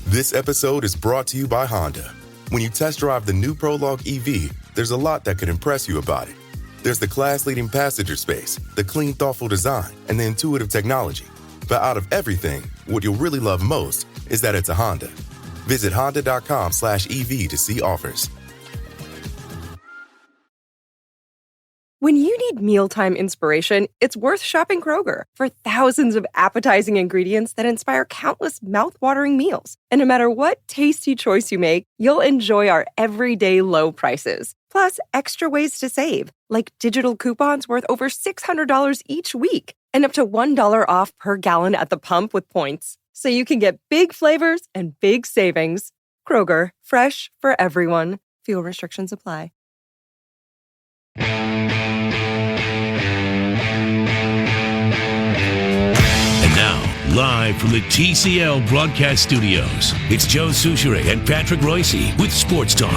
This episode is brought to you by Honda. When you test drive the new Prologue EV, there's a lot that could impress you about it. There's the class-leading passenger space, the clean, thoughtful design, and the intuitive technology. But out of everything, what you'll really love most is that it's a Honda. Visit honda.com/EV to see offers. When you need mealtime inspiration, it's worth shopping Kroger for thousands of appetizing ingredients that inspire countless mouth-watering meals. And no matter what tasty choice you make, you'll enjoy our everyday low prices. Plus, extra ways to save, like digital coupons worth over $600 each week and up to $1 off per gallon at the pump with points. So you can get big flavors and big savings. Kroger, fresh for everyone. Fuel restrictions apply. Live from the TCL broadcast studios, it's Joe Souchere and Patrick Royce with Sports Talk.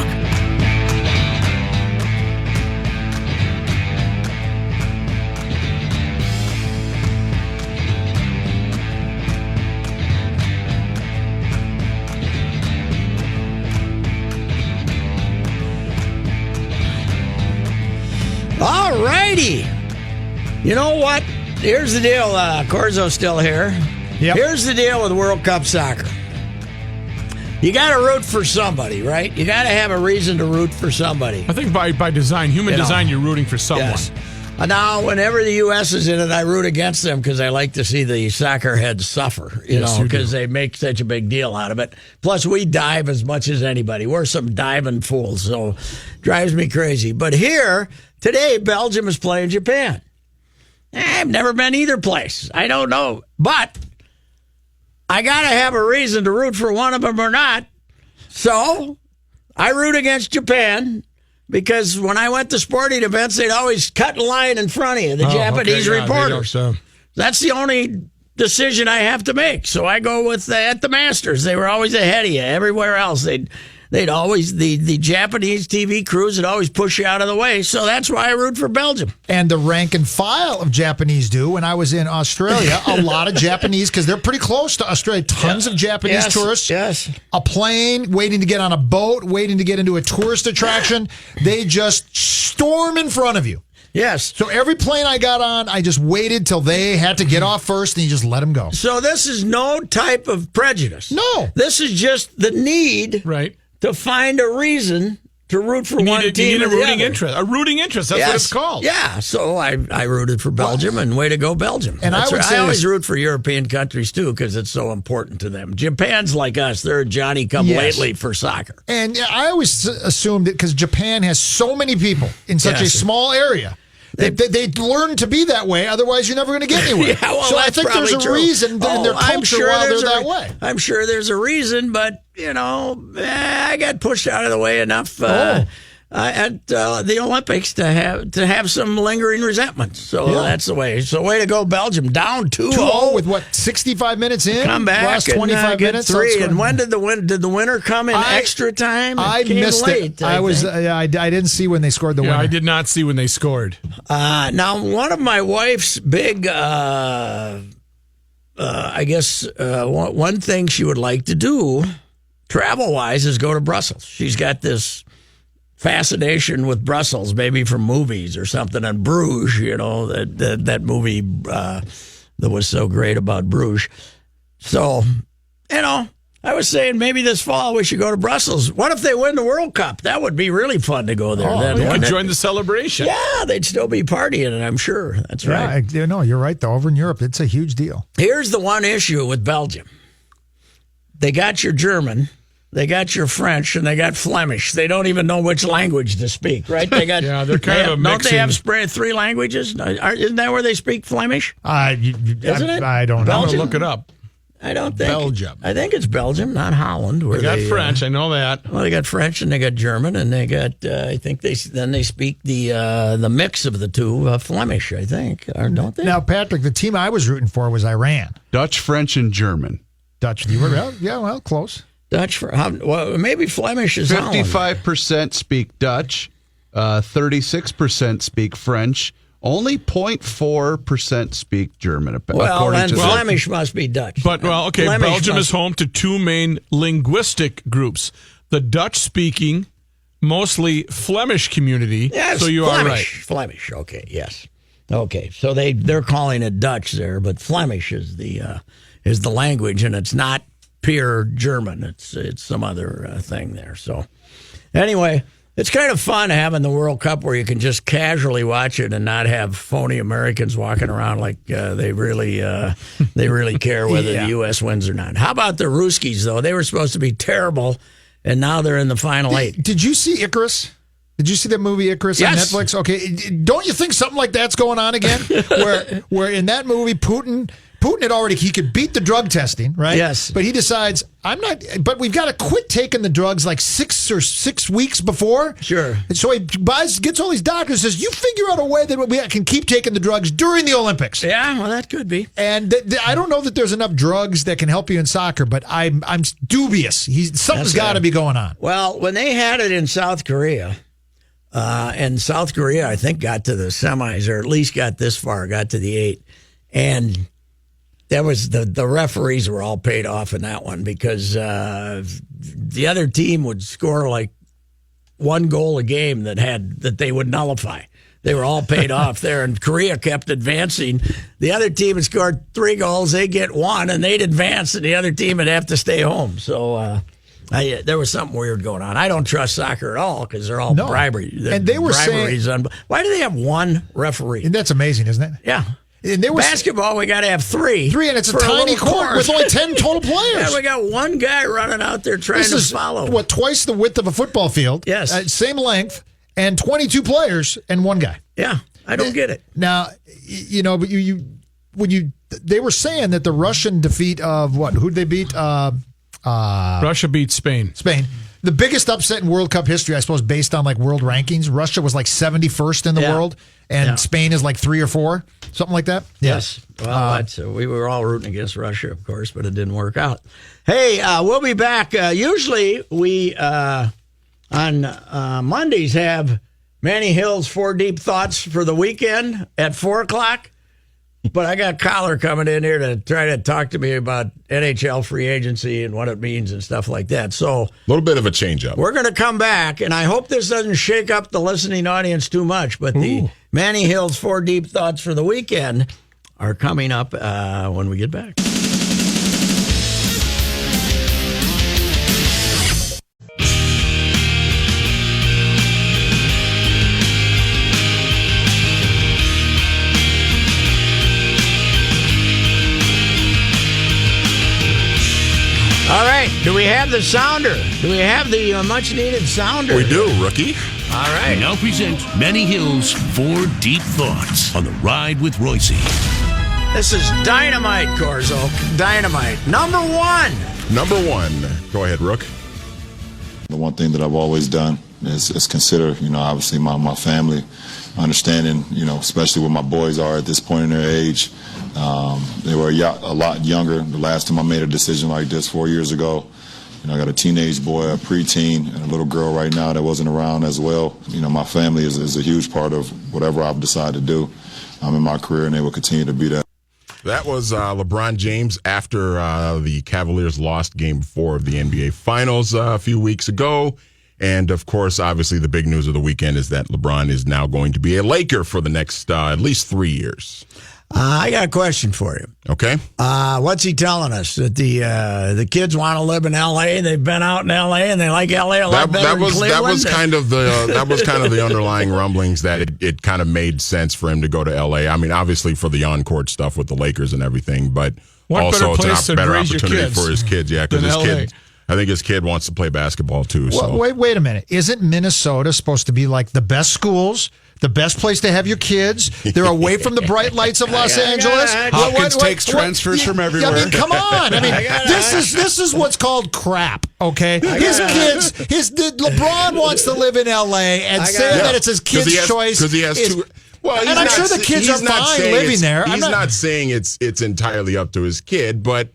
All righty. You know what? Here's the deal. Korzo's still here. Yep. Here's the deal with World Cup soccer. You got to root for somebody, right? You got to have a reason to root for somebody. I think by design, design, you're rooting for someone. Yes. Now, whenever the U.S. is in it, I root against them because I like to see the soccer heads suffer, because they make such a big deal out of it. Plus, we dive as much as anybody. We're some diving fools, so drives me crazy. But here, today, Belgium is playing Japan. I've never been either place. I don't know. But I got to have a reason to root for one of them or not. So I root against Japan because when I went to sporting events, they'd always cut in line in front of you, the Japanese reporters. That's the only decision I have to make. So I go with at the Masters. They were always ahead of you. Everywhere else, they'd always, the Japanese TV crews would always push you out of the way. So that's why I root for Belgium. And the rank and file of Japanese do. When I was in Australia, a lot of Japanese, because they're pretty close to Australia, tons of Japanese tourists. Yes. A plane, waiting to get on a boat, waiting to get into a tourist attraction. They just storm in front of you. Yes. So every plane I got on, I just waited till they had to get off first, and you just let them go. So this is no type of prejudice. No. This is just the need to find a reason to root for one team or the other. A rooting interest. That's what it's called. Yeah. So I rooted for Belgium, and way to go, Belgium. And I always root for European countries, too, because it's so important to them. Japan's like us. They're Johnny-come-lately for soccer. And I always assumed that because Japan has so many people in such a small area, they learn to be that way. Otherwise, you're never going to get anywhere. So I think there's a reason in their culture why they're that way. I'm sure there's a reason, but, I got pushed out of the way enough at the Olympics to have some lingering resentment. So that's the way. So way to go, Belgium. Down 2-0. With what, 65 minutes in? Come back. Last 25 minutes? 3. And when did the winner come in extra time? I missed late, it. I didn't see when they scored the winner. I did not see when they scored. Now, one of my wife's big, one thing she would like to do, travel-wise, is go to Brussels. She's got this fascination with Brussels, maybe from movies or something, and Bruges, that movie that was so great about Bruges. So, I was saying maybe this fall we should go to Brussels. What if they win the World Cup? That would be really fun to go there. You could join the celebration. Yeah, they'd still be partying, I'm sure. That's right. No, you're right, though. Over in Europe, it's a huge deal. Here's the one issue with Belgium. They got your German, they got your French, and they got Flemish. They don't even know which language to speak, right? They got they're kind of a mixing. Don't they have 3 languages? Isn't that where they speak Flemish? Isn't it? I don't know. I'm going to look it up. I don't think. Belgium. I think it's Belgium, not Holland. They got French. I know that. Well, they got French and they got German, and they got. I think they speak the mix of the two, Flemish. I think, or don't they? Now, Patrick, the team I was rooting for was Iran. Dutch, French, and German. Dutch. You were close. Dutch maybe Flemish is 55% speak Dutch, 36% speak French, Only 0.4% speak German. Well, then Flemish must be Dutch. But, okay, Flemish Belgium is home to two main linguistic groups. The Dutch-speaking, mostly Flemish community. Yes, so you Flemish, are right. Flemish, okay, yes. Okay, so they're calling it Dutch there, but Flemish is the language, and it's not pure German. It's some other thing there. So anyway, it's kind of fun having the World Cup where you can just casually watch it and not have phony Americans walking around like they really care whether the U.S. wins or not. How about the Ruskies, though? They were supposed to be terrible, and now they're in the final 8. Did you see Icarus? Did you see that movie Icarus on Netflix? Okay, don't you think something like that's going on again? where in that movie, Putin had already, he could beat the drug testing, right? Yes. But he decides, I'm not, but we've got to quit taking the drugs like 6 weeks before. Sure. And so he gets all these doctors, says, you figure out a way that we can keep taking the drugs during the Olympics. Yeah, well, that could be. And I don't know that there's enough drugs that can help you in soccer, but I'm dubious. Something's got to be going on. Well, when they had it in South Korea, and South Korea, I think, got to the semis, or at least got this far, got to the 8. And that was the referees were all paid off in that one because the other team would score like 1 goal a game that they would nullify. They were all paid off there, and Korea kept advancing. The other team had scored 3 goals, they get 1, and they'd advance, and the other team would have to stay home. So there was something weird going on. I don't trust soccer at all because they're all bribery. And they were saying, why do they have 1 referee? And that's amazing, isn't it? Yeah. And they were basketball, we got to have 3. 3, and it's a tiny court with only 10 total players. Yeah, we got 1 guy running out there trying to follow. What, twice the width of a football field? Yes. Same length, and 22 players and 1 guy. Yeah, I don't get it. Now, but they were saying that the Russian defeat of what? Who'd they beat? Russia beat Spain. The biggest upset in World Cup history, I suppose, based on like world rankings. Russia was like 71st in the world, and Spain is like 3 or 4, something like that. Yes. Well, we were all rooting against Russia, of course, but it didn't work out. Hey, we'll be back. Usually we, on Mondays, have Manny Hill's 4 Deep Thoughts for the weekend at 4 o'clock. But I got Collar coming in here to try to talk to me about NHL free agency and what it means and stuff like that. So a little bit of a change-up. We're going to come back, and I hope this doesn't shake up the listening audience too much, but the Manny Hill's 4 Deep Thoughts for the weekend are coming up when we get back. All right. Do we have the sounder? Do we have the much-needed sounder? We do, rookie. All right. We now present Manny Hill's 4 Deep Thoughts on the Ride with Royce. This is dynamite, Korzo. Dynamite. Number 1. Go ahead, Rook. The one thing that I've always done is consider, obviously my family, understanding, especially where my boys are at this point in their age. They were a lot younger. The last time I made a decision like this 4 years ago, I got a teenage boy, a preteen, and a little girl right now that wasn't around as well. My family is a huge part of whatever I've decided to do in my career, and they will continue to be that. That was LeBron James after the Cavaliers lost Game 4 of the NBA Finals a few weeks ago. And, of course, obviously the big news of the weekend is that LeBron is now going to be a Laker for the next at least 3 years. I got a question for you. Okay. What's he telling us? That the kids want to live in L.A.? They've been out in L.A. and they like L.A. a lot better than Cleveland? That was kind of the underlying rumblings that it kind of made sense for him to go to L.A. I mean, obviously for the on-court stuff with the Lakers and everything, but also it's a better opportunity for his kids. Yeah, because I think his kid wants to play basketball too. So wait a minute. Isn't Minnesota supposed to be like the best schools? The best place to have your kids. They're away from the bright lights of Los Angeles. Hopkins takes transfers from everywhere. I mean, come on. I mean, this is what's called crap. Okay, LeBron wants to live in L.A. and saying that it's his kid's choice because he has two. Well, and I'm sure the kids are fine living there. He's not saying it's entirely up to his kid, but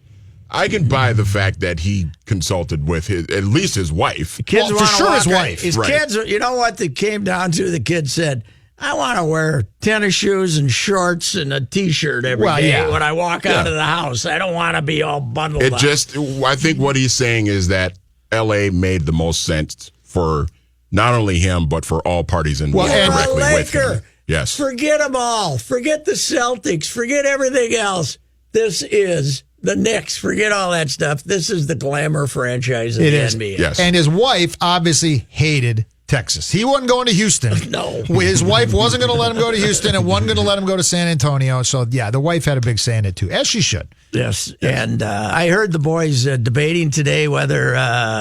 I can buy the fact that he consulted with at least his wife. Kids for sure his wife. His kids, you know what it came down to? The kid said, I want to wear tennis shoes and shorts and a T-shirt every day when I walk out of the house. I don't want to be all bundled up. I think what he's saying is that L.A. made the most sense for not only him, but for all parties involved directly with him. Yes. Forget them all. Forget the Celtics. Forget everything else. This is the Knicks. Forget all that stuff. This is the glamour franchise of the NBA. Yes. And his wife obviously hated Texas. He wasn't going to Houston. No. His wife wasn't going to let him go to Houston and wasn't going to let him go to San Antonio. So, the wife had a big say in it, too, as she should. Yes. And I heard the boys debating today whether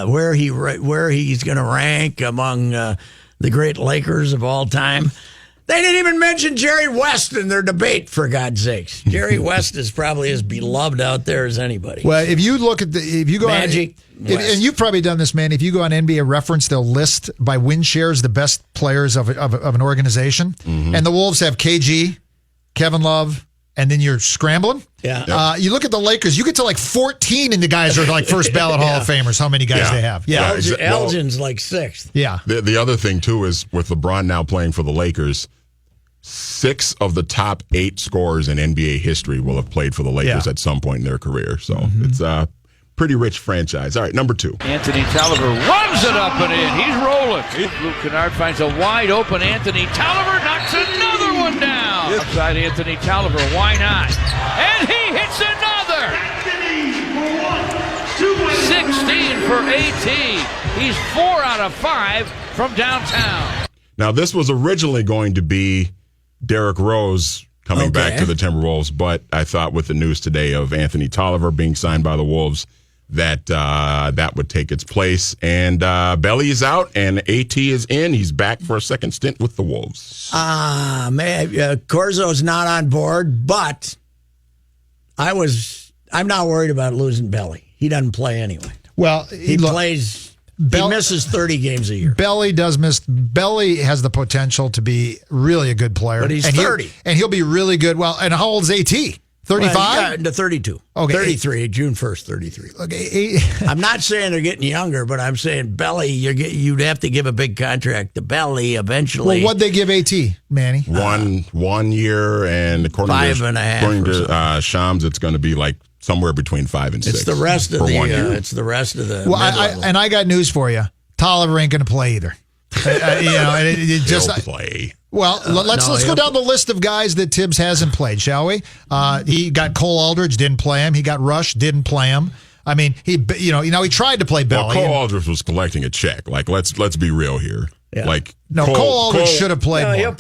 where he's going to rank among the great Lakers of all time. They didn't even mention Jerry West in their debate, for God's sakes. Jerry West is probably as beloved out there as anybody. Well, if you look at if you go Magic, and you've probably done this, man. If you go on NBA Reference, they'll list by win shares the best players of an organization, and the Wolves have KG, Kevin Love, and then you're scrambling. Yeah. You look at the Lakers, you get to like 14, and the guys are like first ballot Hall of Famers. How many guys they have? Yeah, Elgin's like 6th. Yeah. The other thing too is with LeBron now playing for the Lakers. 6 of the top 8 scorers in NBA history will have played for the Lakers at some point in their career. So it's a pretty rich franchise. All right, number 2. Anthony Tolliver runs it up and in. He's rolling. Luke Kennard finds a wide open Anthony Tolliver, knocks another one down. Outside Anthony Tolliver, why not? And he hits another. 16 for AT. He's 4 out of 5 from downtown. Now, this was originally going to be Derrick Rose coming back to the Timberwolves, but I thought with the news today of Anthony Tolliver being signed by the Wolves that that would take its place. And Belly is out and AT is in. He's back for a second stint with the Wolves. Man, Korzo's not on board, but I'm not worried about losing Belly. He doesn't play anyway. Well, he plays. He misses 30 games a year. Belly does miss. Belly has the potential to be really a good player. But he's 30. He'll be really good. Well, and how old is AT? 35? Well, 32. Okay. 33, June 1st, 33. Okay. I'm not saying they're getting younger, but I'm saying Belly, you'd have to give a big contract to Belly eventually. Well, what'd they give AT, Manny? 1 year, and according to Shams, it's going to be like somewhere between 5 and 6. It's the rest of the. It's the rest of the. Well, I got news for you. Tolliver ain't going to play either. He'll play. Well, let's go down the list of guys that Tibbs hasn't played, shall we? He got Cole Aldridge, didn't play him. He got Rush, didn't play him. I mean, he tried to play Belly. Well, Cole Aldridge was collecting a check. Like, let's be real here. Yeah. Like, Cole Aldridge should have played more. He'll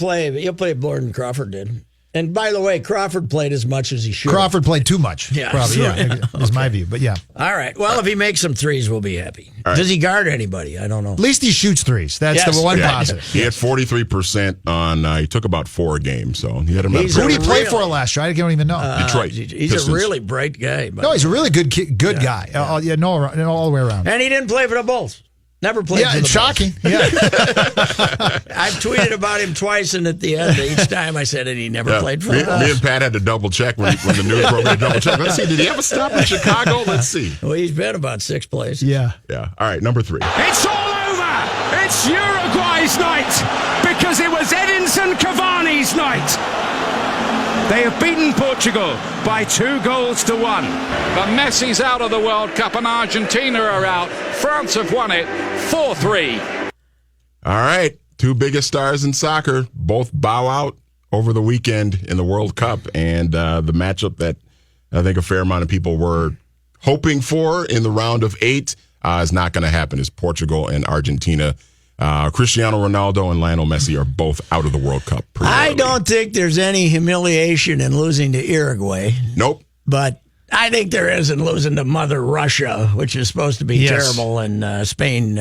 play more than Crawford did. And by the way, Crawford played as much as he should. Crawford played too much. Yeah, probably. Is my view. But yeah. All right. Well, if he makes some threes, we'll be happy. Right. Does he guard anybody? I don't know. At least he shoots threes. That's the one positive. He had 43% on. He took about 4 games, so he had him. Who did he play for last year? I don't even know. Detroit. He's Pistons. A really bright guy. No, he's a really good guy. Yeah. All the way around. And he didn't play for the Bulls. Never played for the Bulls. Shocking. Yeah. I've tweeted about him twice, and at the end, each time I said that he never played for us. Me and Pat had to double check when the news broke. We double check. Let's see. Did he ever stop in Chicago? Let's see. Well, he's been about 6 places. Yeah. Yeah. All right. Number 3. It's all over. It's Uruguay's night because it was Edinson Cavani's night. They have beaten Portugal by 2 goals to 1. But Messi's out of the World Cup and Argentina are out. France have won it 4-3. All right. 2 biggest stars in soccer both bow out over the weekend in the World Cup. And the matchup that I think a fair amount of people were hoping for in the round of 8 is not going to happen. Is Portugal and Argentina. Cristiano Ronaldo and Lionel Messi are both out of the World Cup. I don't think there's any humiliation in losing to Uruguay. Nope. But I think there is in losing to Mother Russia, which is supposed to be terrible, and Spain.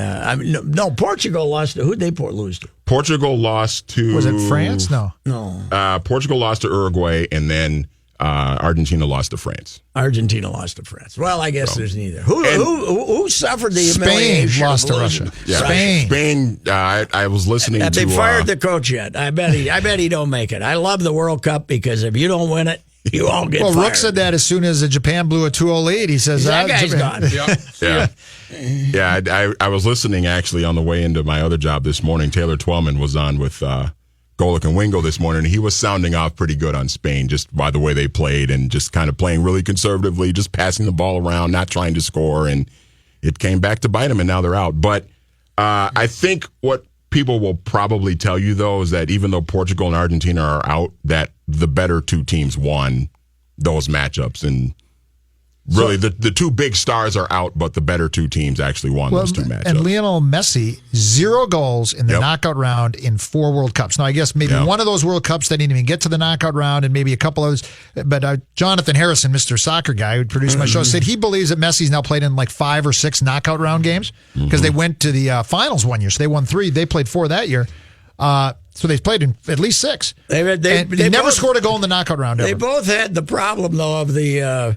Portugal lost to, who'd they lose to? Portugal lost to... Was it France? No. Portugal lost to Uruguay, and then Argentina lost to France. Argentina lost to France. Well, I guess there's neither. Who suffered the humiliation? Spain lost to Russia. Yeah. Spain. I was listening to... Have they fired the coach yet? I bet he don't make it. I love the World Cup because if you don't win it, you all get fired. Well, Rook said that as soon as Japan blew a 2-0 lead. He says, that guy's gone. Yeah. I was listening actually on the way into my other job this morning. Taylor Twellman was on with Golic and Wingo this morning, and he was sounding off pretty good on Spain just by the way they played and just kind of playing really conservatively, just passing the ball around, not trying to score, and it came back to bite them, and now they're out. But I think what people will probably tell you, though, is that even though Portugal and Argentina are out, that the better two teams won those matchups. And really, the two big stars are out, but the better two teams actually won those two matchups. And Lionel Messi, 0 goals in the knockout round in 4 World Cups. Now, I guess maybe one of those World Cups they didn't even get to the knockout round, and maybe a couple of those. But Jonathan Harrison, Mr. Soccer Guy, who produced my show, said he believes that Messi's now played in like 5 or 6 knockout round games because they went to the finals one year. So they won 3. They played 4 that year. So they played in at least 6. They never scored a goal in the knockout round ever. They both had the problem, though, of the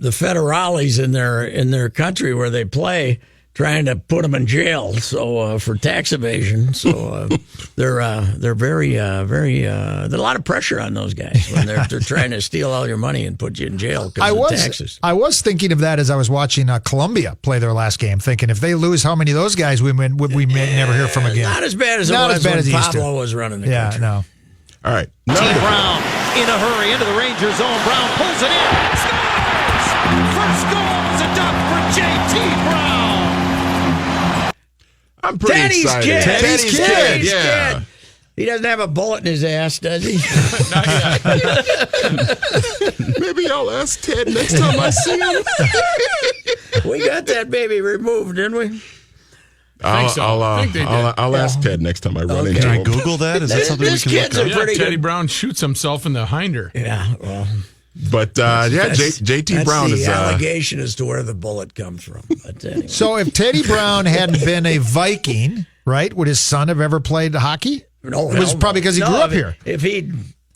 federales in their country where they play, trying to put them in jail for tax evasion. So they're very there's a lot of pressure on those guys when they're trying to steal all your money and put you in jail because of taxes. I was thinking of that as I was watching Colombia play their last game, thinking if they lose, how many of those guys we may never hear from again. Not as bad as it was when Pablo was running the country. No. All right. Brown in a hurry into the Ranger zone. Brown pulls it in. Scores! First goal is a duck for J.T. Brown. I'm pretty excited. Teddy's kid. Yeah. He doesn't have a bullet in his ass, does he? Not yet. Maybe I'll ask Ted next time I see him. We got that baby removed, didn't we? I'll ask Ted next time I run into him. Can I Google that? Is that something we can look up? Teddy Brown shoots himself in the hinder. Yeah, well. But JT Brown is the allegation as to where the bullet comes from. But anyway. So if Teddy Brown hadn't been a Viking, right, would his son have ever played hockey? No, it was probably because he grew up here. If he'd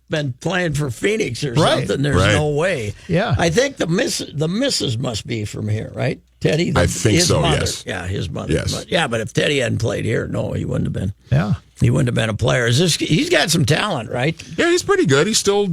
been playing for Phoenix or something, there's no way. Yeah, I think the missus must be from here, right? Teddy, I think his so. Mother. Yes. Yeah, his mother. Yes. But if Teddy hadn't played here, no, he wouldn't have been. Yeah. He wouldn't have been a player. He's got some talent, right? Yeah, he's pretty good. He's still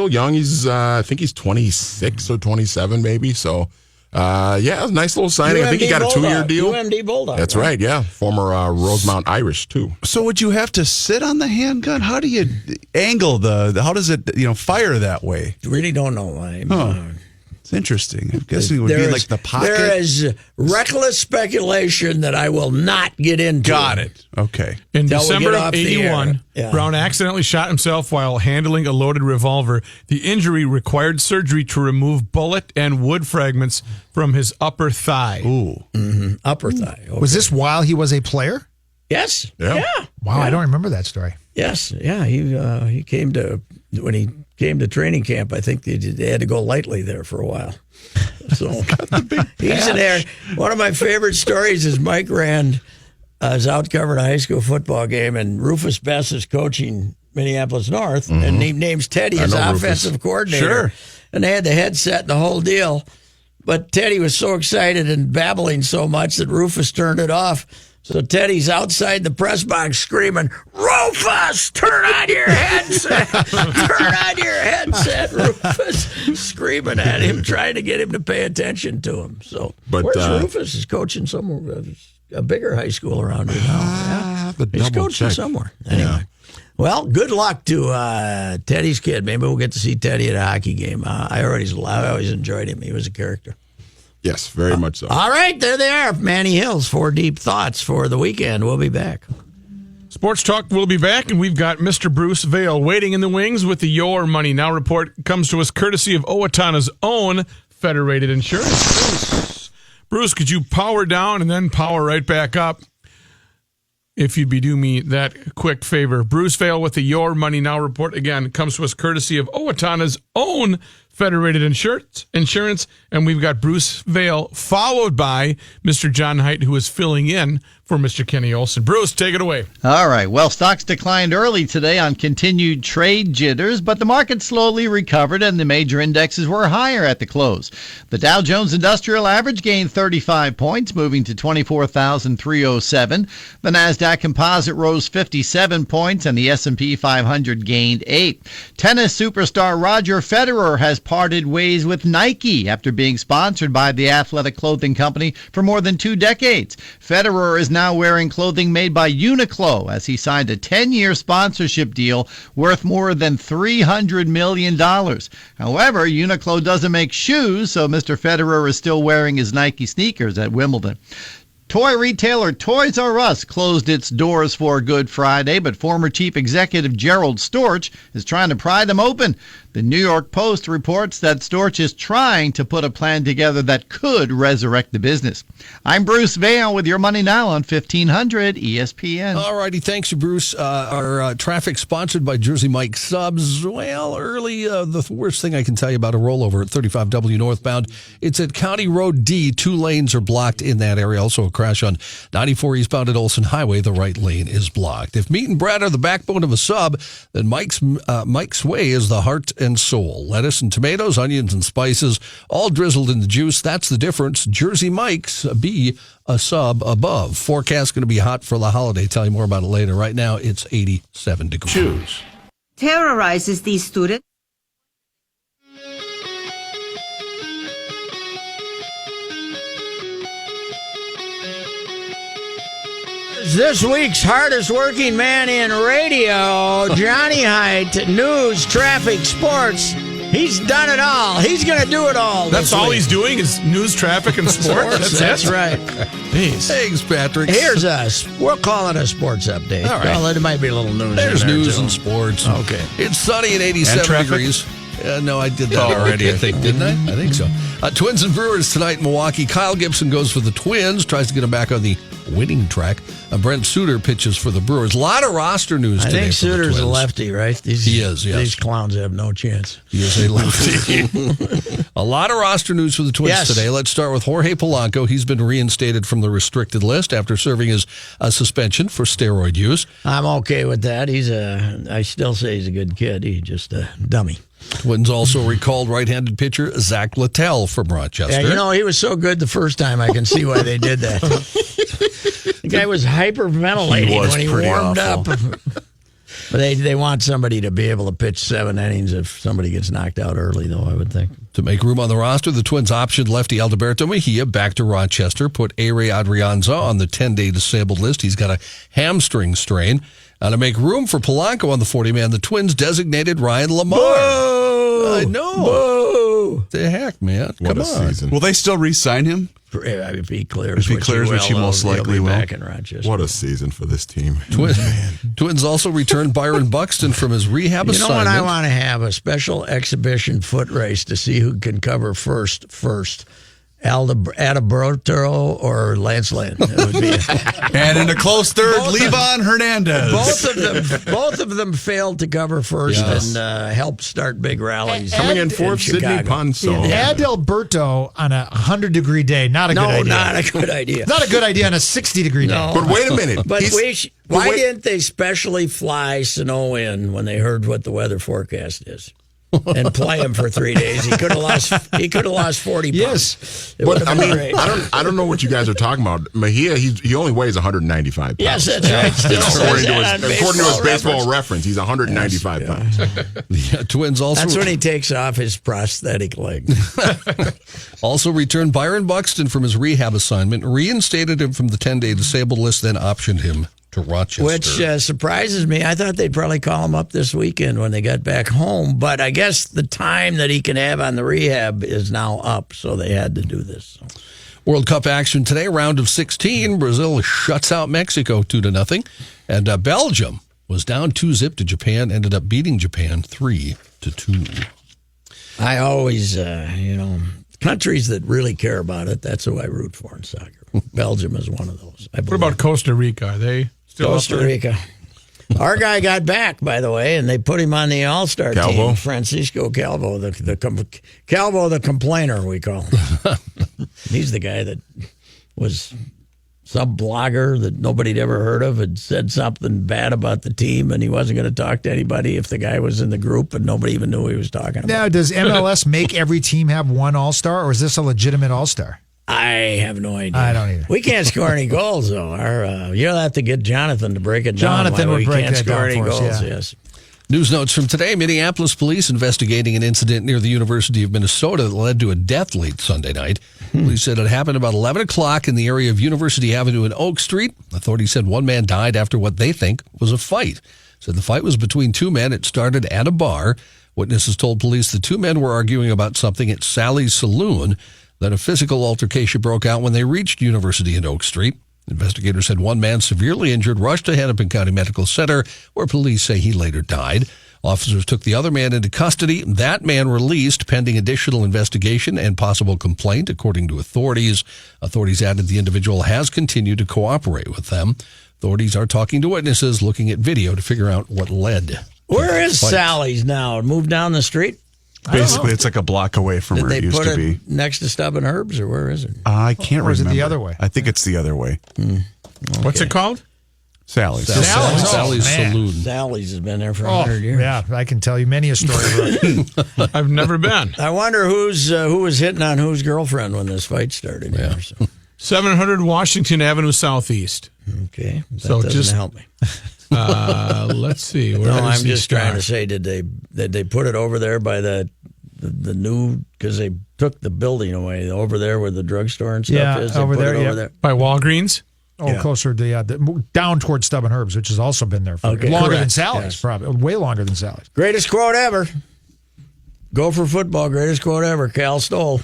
young. He's I think he's 26 or 27 maybe. So nice little signing. I think he got a 2-year deal. UMD Bulldog. That's right. Yeah, former Rosemount Irish too. So would you have to sit on the handgun? How do you angle how does it fire that way? Really don't know. It's interesting. I'm guessing it would be like the pocket. There is reckless speculation that I will not get into. Got it. Okay. In December of 1981, Brown accidentally shot himself while handling a loaded revolver. The injury required surgery to remove bullet and wood fragments from his upper thigh. Ooh. Mm-hmm. Upper thigh. Okay. Was this while he was a player? Yes. Yeah. Wow, I don't remember that story. Yes. Yeah. He came to when he came to training camp. I think they had to go lightly there for a while. So he's in there. One of my favorite stories is Mike Rand is out covering a high school football game, and Rufus Bess is coaching Minneapolis North, and he names Teddy as offensive coordinator. Sure. And they had the headset and the whole deal. But Teddy was so excited and babbling so much that Rufus turned it off. So Teddy's outside the press box screaming, "Rufus, turn on your headset! Turn on your headset!" Rufus screaming at him, trying to get him to pay attention to him. So, where's Rufus? Is coaching somewhere, a bigger high school around here now. He's coaching somewhere. Anyway. Well, good luck to Teddy's kid. Maybe we'll get to see Teddy at a hockey game. I always enjoyed him. He was a character. Yes, very much so. All right, there they are. Manny Hills, 4 Deep Thoughts for the weekend. We'll be back. Sports Talk will be back, and we've got Mr. Bruce Vail waiting in the wings with the Your Money Now report. Comes to us courtesy of Owatonna's own Federated Insurance. Bruce, could you power down and then power right back up? If you'd be doing me that quick favor. Bruce Vail with the Your Money Now report. Again, comes to us courtesy of Owatonna's own Federated Insurance, and we've got Bruce Vail followed by Mr. John Haidt, who is filling in for Mr. Kenny Olson. Bruce, take it away. All right. Well, stocks declined early today on continued trade jitters, but the market slowly recovered and the major indexes were higher at the close. The Dow Jones Industrial Average gained 35 points, moving to 24,307. The NASDAQ Composite rose 57 points and the S&P 500 gained 8. Tennis superstar Roger Federer has parted ways with Nike after being sponsored by the athletic clothing company for more than 2 decades. Federer is now wearing clothing made by Uniqlo as he signed a 10-year sponsorship deal worth more than $300 million. However, Uniqlo doesn't make shoes, so Mr. Federer is still wearing his Nike sneakers at Wimbledon. Toy retailer Toys R Us closed its doors for Good Friday, but former chief executive Gerald Storch is trying to pry them open. The New York Post reports that Storch is trying to put a plan together that could resurrect the business. I'm Bruce Vail with your Money Now on 1500 ESPN. All righty, thanks, Bruce. Our traffic sponsored by Jersey Mike Subs. Well, early, the worst thing I can tell you about a rollover at 35W northbound. It's at County Road D. 2 lanes are blocked in that area. Also a crash on 94 eastbound at Olson Highway. The right lane is blocked. If meat and bread are the backbone of a sub, then Mike's Way is the heart and soul. Lettuce and tomatoes, onions and spices, all drizzled in the juice. That's the difference. Jersey Mike's, be a sub above. Forecast going to be hot for the holiday. Tell you more about it later. Right now, it's 87 degrees. Choose. Terrorizes these students. This week's hardest working man in radio, Johnny Height, news, traffic, sports. He's done it all. He's going to do it all. That's all he's doing is news, traffic, and sports. That's right. Thanks, Patrick. Here's us. We'll call it a sports update. All right. Well, it might be a little news. There's in there news too. and sports. Okay. It's sunny at 87 degrees. No, I did that already, I think, didn't I? I think so. Twins and Brewers tonight in Milwaukee. Kyle Gibson goes for the Twins, tries to get them back on the winning track. Brent Suter pitches for the Brewers. A lot of roster news today. I think Suter's a lefty, right? He is, yes. These clowns have no chance. He is a lefty. A lot of roster news for the Twins today. Let's start with Jorge Polanco. He's been reinstated from the restricted list after serving his suspension for steroid use. I'm okay with that. I still say he's a good kid. He's just a dummy. Twins also recalled right-handed pitcher Zach Littell from Rochester. Yeah, he was so good the first time. I can see why they did that. The guy was hyperventilating when he warmed up. But they want somebody to be able to pitch 7 innings if somebody gets knocked out early, though, I would think. To make room on the roster, the Twins optioned lefty Alberto Mejia back to Rochester, put A-Ray Adrianza on the 10-day disabled list. He's got a hamstring strain. To make room for Polanco on the 40-man, the Twins designated Ryan Lamar. Whoa! I know. Whoa! The heck, man. What Come a on. season. Will they still re-sign him? If he clears, which he most likely will. Back in Rochester. What a season for this team. Twins also returned Byron Buxton from his rehab assignment. You know what? I want to have a special exhibition foot race to see who can cover first. Adalberto or Lance Lynn. And in a close third, Levon Hernandez. Both of them failed to cover first and helped start big rallies. Coming in fourth, Sidney Ponso. Adalberto on a 100-degree day, not a good idea. No, not a good idea. Not a good idea on a 60-degree day. No. But wait a minute. But why didn't they specially fly Sano in when they heard what the weather forecast is? And play him for 3 days. He could have lost 40 pounds. Yes. But I mean, I don't know what you guys are talking about. Mejia, he only weighs 195 pounds. Yes, that's right. According to his baseball reference, he's 195 pounds. The Twins also. That's when he takes off his prosthetic leg. Also returned Byron Buxton from his rehab assignment, reinstated him from the 10-day disabled list, then optioned him to Rochester. Which surprises me. I thought they'd probably call him up this weekend when they got back home, but I guess the time that he can have on the rehab is now up, so they had to do this. World Cup action today, round of 16. Brazil shuts out Mexico 2-0, and Belgium was down 2-0 to Japan, ended up beating Japan 3-2. I always, countries that really care about it, that's who I root for in soccer. Belgium is one of those. What about Costa Rica? Are they still Costa Rica? Our guy got back, by the way, and they put him on the All-Star team. Francisco Calvo, Calvo the complainer, we call him. He's the guy that was some blogger that nobody'd ever heard of had said something bad about the team, and he wasn't going to talk to anybody if the guy was in the group, and nobody even knew he was talking about. Now, does MLS make every team have one All-Star, or is this a legitimate All-Star? I have no idea. I don't either. We can't score any goals, though. You'll have to get Jonathan to break it down. Jonathan would break that down. We can't score any goals, yes. News notes from today. Minneapolis police investigating an incident near the University of Minnesota that led to a death late Sunday night. Police said it happened about 11 o'clock in the area of University Avenue and Oak Street. Authorities said one man died after what they think was a fight. Said the fight was between two men. It started at a bar. Witnesses told police the two men were arguing about something at Sally's Saloon. Then a physical altercation broke out when they reached University and Oak Street. Investigators said one man severely injured rushed to Hennepin County Medical Center, where police say he later died. Officers took the other man into custody. That man released pending additional investigation and possible complaint, according to authorities. Authorities added the individual has continued to cooperate with them. Authorities are talking to witnesses, looking at video to figure out what led. Where is Sally's now? Moved down the street? Basically, it's like a block away from where it used to be. Next to Stub and Herb's, or where is it? I can't remember. Or is it the other way? I think it's the other way. Okay. What's it called? Sally's. Sally's Saloon. Sally's has been there for 100 years. Yeah, I can tell you many a story. I've never been. I wonder who was hitting on whose girlfriend when this fight started. Yeah. 700 Washington Avenue Southeast. Okay, that doesn't help me. Let's see. I'm just trying to say, did they put it over there by the new, because they took the building away over there where the drugstore and stuff is? Over there. By Walgreens? Closer to down towards Stub and Herb's, which has also been there for longer than Sally's, probably way longer than Sally's. Greatest quote ever. Go for football. Greatest quote ever. Cal Stoll.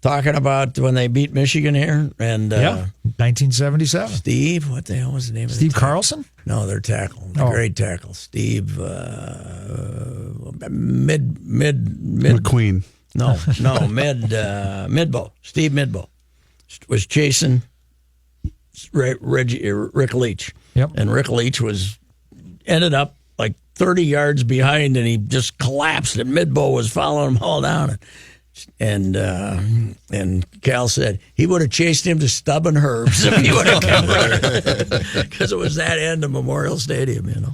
Talking about when they beat Michigan here. And 1977. Steve, what the hell was the name of Steve Carlson? No, their tackle. Great tackle. Steve McQueen. No, Midbow. Steve Midbow was chasing Rick Leach. Yep. And Rick Leach ended up like 30 yards behind, and he just collapsed, and Midbow was following him all down. And Cal said he would have chased him to Stub and Herb's if he would have come running, because it was that end of Memorial Stadium, you know.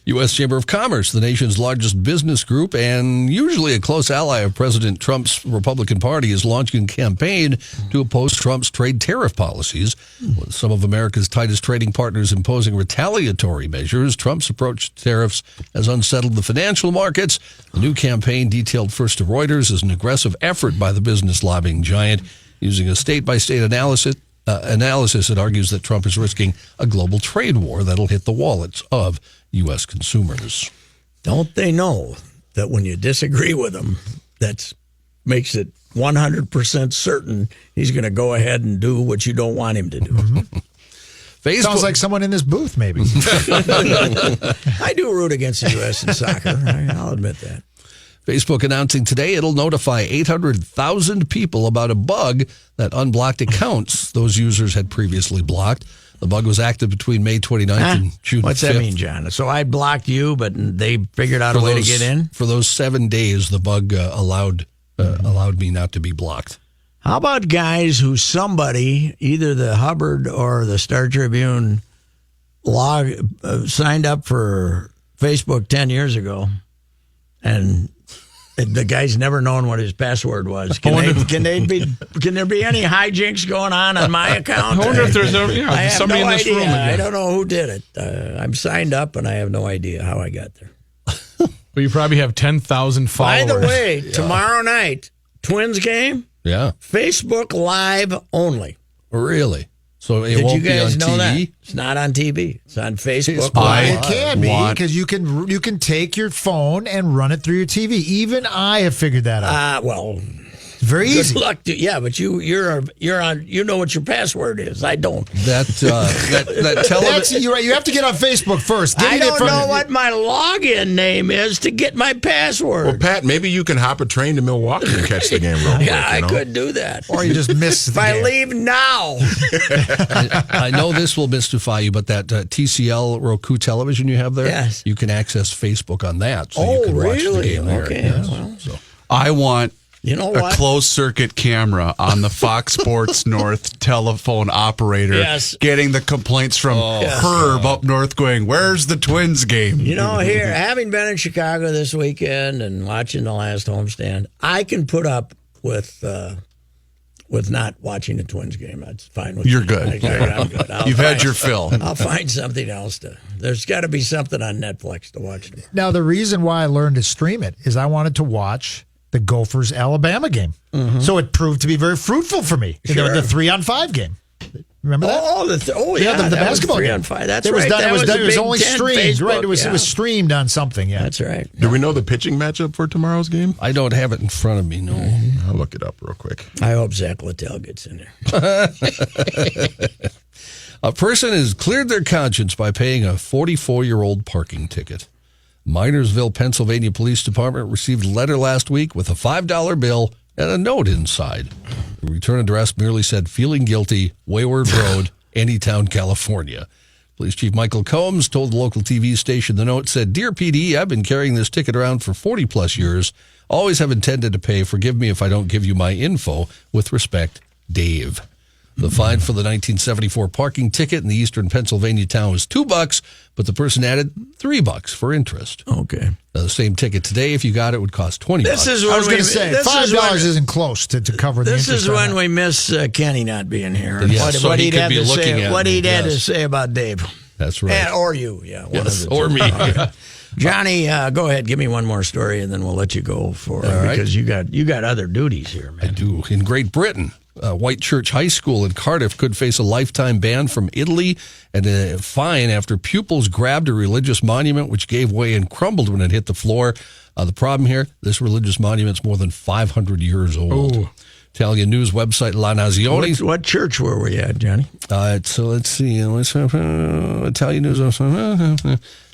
U.S. Chamber of Commerce, the nation's largest business group and usually a close ally of President Trump's Republican Party, is launching a campaign to oppose Trump's trade tariff policies. With some of America's tightest trading partners imposing retaliatory measures, Trump's approach to tariffs has unsettled the financial markets. The new campaign, detailed first to Reuters, is an aggressive effort by the business lobbying giant. Using a state-by-state analysis, it argues that Trump is risking a global trade war that'll hit the wallets of U.S. consumers. Don't they know that when you disagree with him, that makes it 100% certain he's going to go ahead and do what you don't want him to do? Facebook. Sounds like someone in this booth, maybe. I do root against the U.S. in soccer. I'll admit that. Facebook announcing today it'll notify 800,000 people about a bug that unblocked accounts those users had previously blocked. The bug was active between May 29th and June 5th. What's that mean, John? So I blocked you, but they figured out a way to get in? For those 7 days, the bug allowed me not to be blocked. How about guys who somebody, either the Hubbard or the Star Tribune, signed up for Facebook 10 years ago, and the guy's never known what his password was. Can there be any hijinks going on my account? I wonder if there's somebody in this room again. I don't know who did it. I'm signed up, and I have no idea how I got there. But you probably have 10,000 followers. By the way, tomorrow night, Twins game. Yeah. Facebook Live only. Really? So it won't be on TV? Did you guys know that? It's not on TV. It's on Facebook. It can be, because you can take your phone and run it through your TV. Even I have figured that out. Well, very easy. Good luck yeah, but you're on. You know what your password is. I don't. That television. You're right. You have to get on Facebook first. I don't know what my login name is to get my password. Well, Pat, maybe you can hop a train to Milwaukee and catch the game real quick. Yeah, I could do that. Or you just miss the game. I leave now. I know this will mystify you, but that TCL Roku television you have there, yes, you can access Facebook on that, so you can watch the game there. Okay, yes. well, so I want. You know what? A closed-circuit camera on the Fox Sports North telephone operator, getting the complaints from Herb up north going, where's the Twins game? You know, here, having been in Chicago this weekend and watching the last homestand, I can put up with with not watching the Twins game. That's fine with You're me. good. I'm good. You've had your fill. I'll find something else to. There's got to be something on Netflix to watch. Now, the reason why I learned to stream it is I wanted to watch the Gophers-Alabama game. Mm-hmm. So it proved to be very fruitful for me. Sure. The 3-on-5 game. Remember that? The basketball 3-on-5. That's it was right. Done, it was only streamed. Facebook, Right. It was streamed on something. Yeah, that's right. Do we know the pitching matchup for tomorrow's game? I don't have it in front of me. No, I'll look it up real quick. I hope Zach Littell gets in there. A person has cleared their conscience by paying a 44-year-old parking ticket. Minersville, Pennsylvania Police Department received a letter last week with a $5 bill and a note inside. The return address merely said, "Feeling guilty, Wayward Road, Anytown, California." Police Chief Michael Combs told the local TV station the note said, "Dear PD, I've been carrying this ticket around for 40-plus years. Always have intended to pay. Forgive me if I don't give you my info. With respect, Dave." The fine for the 1974 parking ticket in the eastern Pennsylvania town was $2, but the person added $3 for interest. Okay. Now, the same ticket today, if you got it, would cost $20. This is I was going to say $5 isn't close to cover the interest. This is when we miss Kenny not being here. Yes, what he'd have to say about Dave. That's right. Or you, yeah. Yes, or me. Johnny, go ahead. Give me one more story, and then we'll let you go because you got other duties here, man. I do. In Great Britain, White Church High School in Cardiff could face a lifetime ban from Italy and a fine after pupils grabbed a religious monument which gave way and crumbled when it hit the floor. The problem here, this religious monument's more than 500 years old. Ooh. Italian news website La Nazione. What church were we at, Johnny? So let's see. Italian news.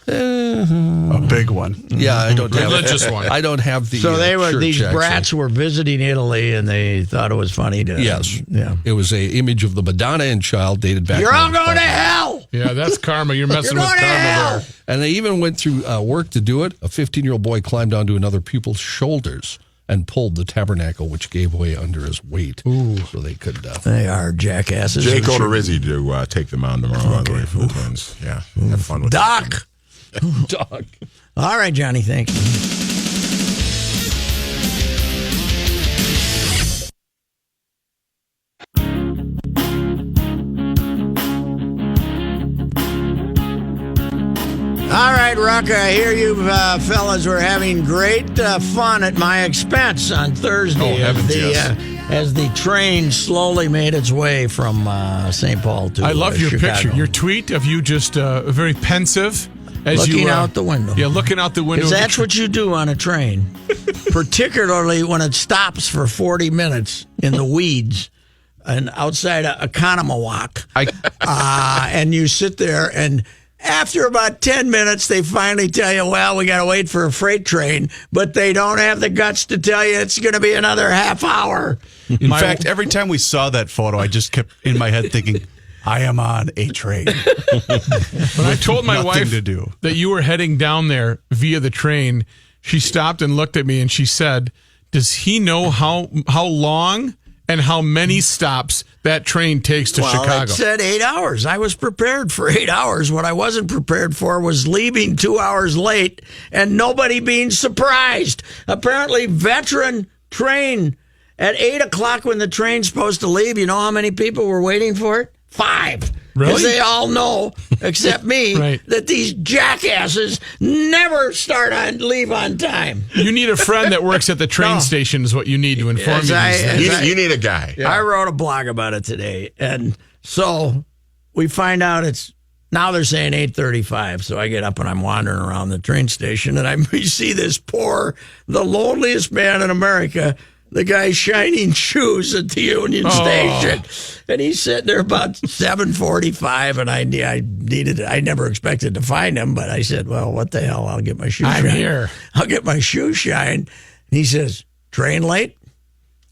A big one. Yeah, I don't have religious one. I don't have the. So they were church, these brats actually. were visiting Italy, and they thought it was funny to. Yes, yeah. It was a image of the Madonna and Child dated back. You're all going to hell. Yeah, that's karma. You're messing with karma there. And they even went through work to do it. A 15-year-old boy climbed onto another pupil's shoulders and pulled the tabernacle, which gave way under his weight. Ooh. So they could. They are jackasses. Jake Odorizzi to take them on tomorrow, by the way, for the Twins. Yeah, have fun with Doc. Doc. All right, Johnny, thanks. All right, Ruck, I hear you fellas were having great fun at my expense on Thursday as the train slowly made its way from St. Paul to I love your Chicago. picture, your tweet of you just very pensive. As looking out the window. Yeah, looking out the window. Because that's what you do on a train, particularly when it stops for 40 minutes in the weeds and outside of Economawalk. And you sit there, and after about 10 minutes, they finally tell you, well, we got to wait for a freight train, but they don't have the guts to tell you it's going to be another half hour. In fact, every time we saw that photo, I just kept in my head thinking, I am on a train. When I told my wife that you were heading down there via the train, she stopped and looked at me and she said, does he know how long and how many stops that train takes to Chicago? It said 8 hours. I was prepared for 8 hours. What I wasn't prepared for was leaving 2 hours late and nobody being surprised. Apparently, veteran train at 8 o'clock when the train's supposed to leave. You know how many people were waiting for it? 5. Really? Because they all know, except me, right, that these jackasses never leave on time. You need a friend that works at the train station is what you need to inform you. You need a guy. Yeah. I wrote a blog about it today. And so we find out now they're saying 8:35. So I get up and I'm wandering around the train station and we see this the loneliest man in America, the guy shining shoes at the Union Station. And he's sitting there about 7:45, and I never expected to find him, but I said, well, what the hell? I'll get my shoe shine. I'm here. I'll get my shoe shine. And he says, train late?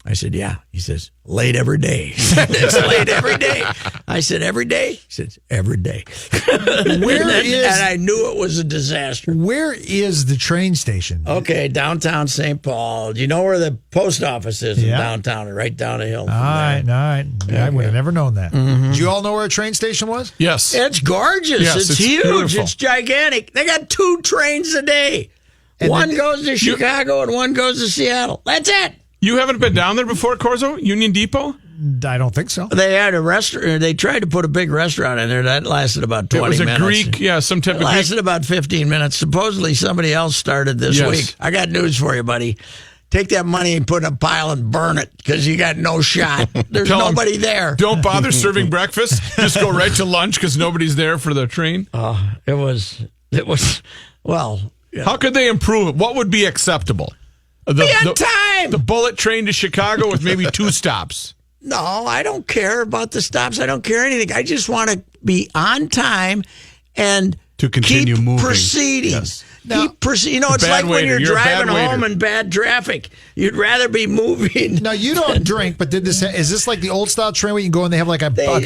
I said, yeah. He says, late every day. It's late every day. I said, every day? He says, every day. And I knew it was a disaster. Where is the train station? Okay, downtown St. Paul. Do you know where the post office is in downtown? Right down the hill. All right. I would have never known that. Mm-hmm. Do you all know where a train station was? Yes. It's gorgeous. Yes, it's huge. Beautiful. It's gigantic. They got 2 trains a day. And one goes to Chicago and one goes to Seattle. That's it. You haven't been down there before, Korzo? Union Depot? I don't think so. They had a restaurant. They tried to put a big restaurant in there. That lasted about 20 minutes. It was a Greek, some type of Greek. Lasted about 15 minutes. Supposedly somebody else started this week. I got news for you, buddy. Take that money and put it in a pile and burn it because you got no shot. There's nobody there. Don't bother serving breakfast. Just go right to lunch because nobody's there for the train. It was, well. Yeah. How could they improve it? What would be acceptable? Be on time. The bullet train to Chicago with maybe 2 stops. No, I don't care about the stops. I don't care anything. I just want to be on time and to continue keep moving. Proceeding. Yes. Keep proceeding. It's like when you're driving home in bad traffic. You'd rather be moving. Now you don't drink, but is this like the old style train where you can go and they have like a bar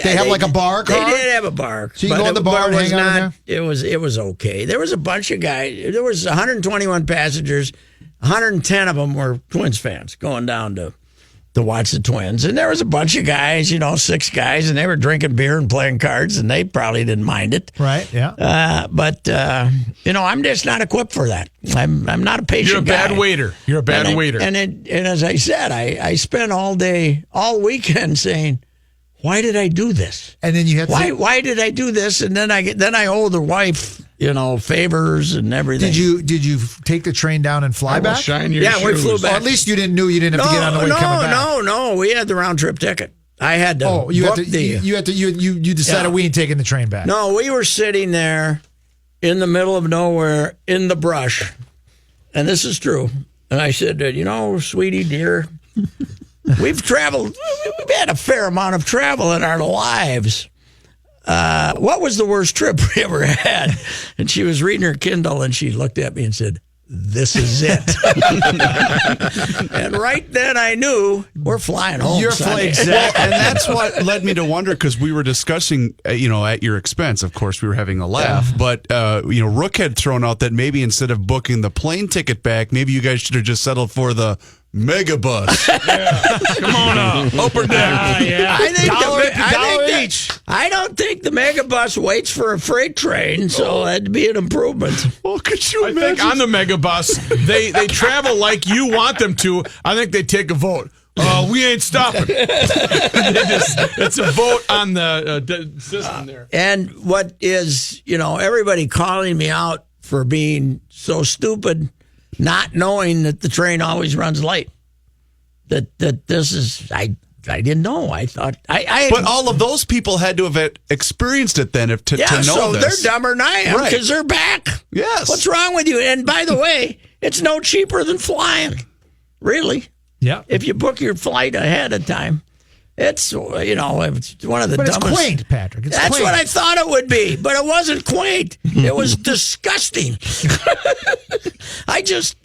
car? They did have a bar. So you can go in the bar and hang out in there? It was okay. There was a bunch of guys. There was 121 passengers. 110 of them were Twins fans going down to watch the Twins. And there was a bunch of guys, 6 guys, and they were drinking beer and playing cards, and they probably didn't mind it. Right, yeah. But I'm just not equipped for that. I'm not a patient guy. You're a bad waiter. You're a bad waiter. And as I said, I spent all weekend saying, why did I do this? And then you had why did I do this? And then I owe the wife, favors and everything. Did you take the train down and fly back? We flew back. Or at least you didn't have to get on the way coming back. No, we had the round trip ticket. I had to. You decided we ain't taking the train back. No, we were sitting there in the middle of nowhere in the brush, and this is true. And I said, sweetie, dear, we've traveled. We've had a fair amount of travel in our lives. What was the worst trip we ever had? And she was reading her Kindle, and she looked at me and said, this is it. And right then I knew we're flying home. You're flying, exactly. And that's what led me to wonder, because we were discussing, at your expense, of course, we were having a laugh. But, Rook had thrown out that maybe instead of booking the plane ticket back, maybe you guys should have just settled for the Megabus. Come on up. Up or down. I don't think the Megabus waits for a freight train, so that'd be an improvement. Well, could you imagine? I think on the Megabus, they travel like you want them to. I think they take a vote. We ain't stopping. It's a vote on the system there. And what is, everybody calling me out for being so stupid, not knowing that the train always runs late. That this is, I didn't know. I thought but all of those people had to have experienced it then to know so this. They're dumber than I am because they're back. Yes. What's wrong with you? And by the way, it's no cheaper than flying. Really. Yeah. If you book your flight ahead of time. It's, it's one of the dumbest. It's quaint, Patrick. That's quaint. What I thought it would be, but it wasn't quaint. It was disgusting. I just,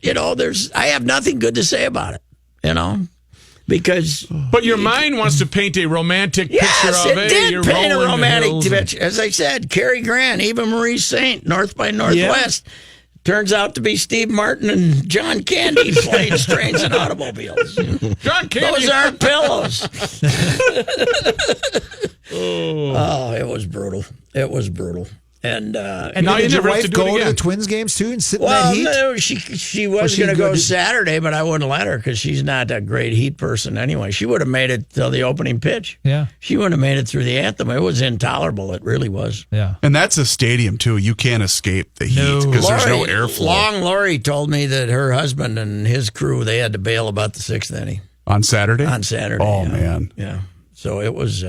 I have nothing good to say about it, because. But your mind wants to paint a romantic picture of it. Yes, it did paint a romantic picture. As I said, Cary Grant, Eva Marie Saint, North by Northwest. Yeah. Turns out to be Steve Martin and John Candy planes, trains, and automobiles. John Candy. Those aren't pillows. It was brutal. It was brutal. And now did your wife go to the Twins games too and sit in that heat? No, she was going to go Saturday, but I wouldn't let her because she's not a great heat person anyway. She would have made it till the opening pitch. Yeah. She wouldn't have made it through the anthem. It was intolerable. It really was. Yeah. And that's a stadium too. You can't escape the heat because there's no airflow. Long Lori told me that her husband and his crew, they had to bail about the 6th inning. On Saturday? On Saturday. Oh, man. Yeah. So it was...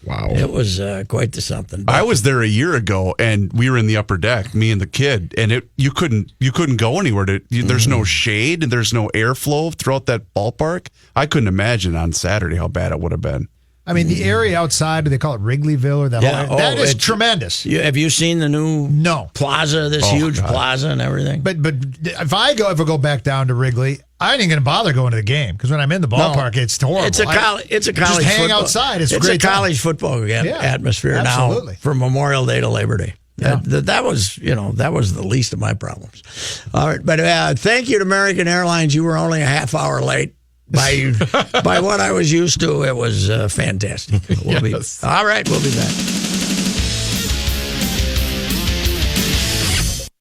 Wow. It was quite the something. I was there a year ago, and we were in the upper deck, me and the kid, and you couldn't go anywhere. There's no shade, and there's no airflow throughout that ballpark. I couldn't imagine on Saturday how bad it would have been. I mean, the area outside, do they call it Wrigleyville or that? Yeah, that is tremendous. Have you seen the new plaza, this huge plaza and everything? But if I ever go back down to Wrigley, I ain't going to bother going to the game because when I'm in the ballpark, it's horrible. It's a college. Just hang outside. It's a college football atmosphere now from Memorial Day to Labor Day. Yeah. That was the least of my problems. All right, but thank you to American Airlines. You were only a half hour late. By what I was used to, it was fantastic. All right, we'll be back.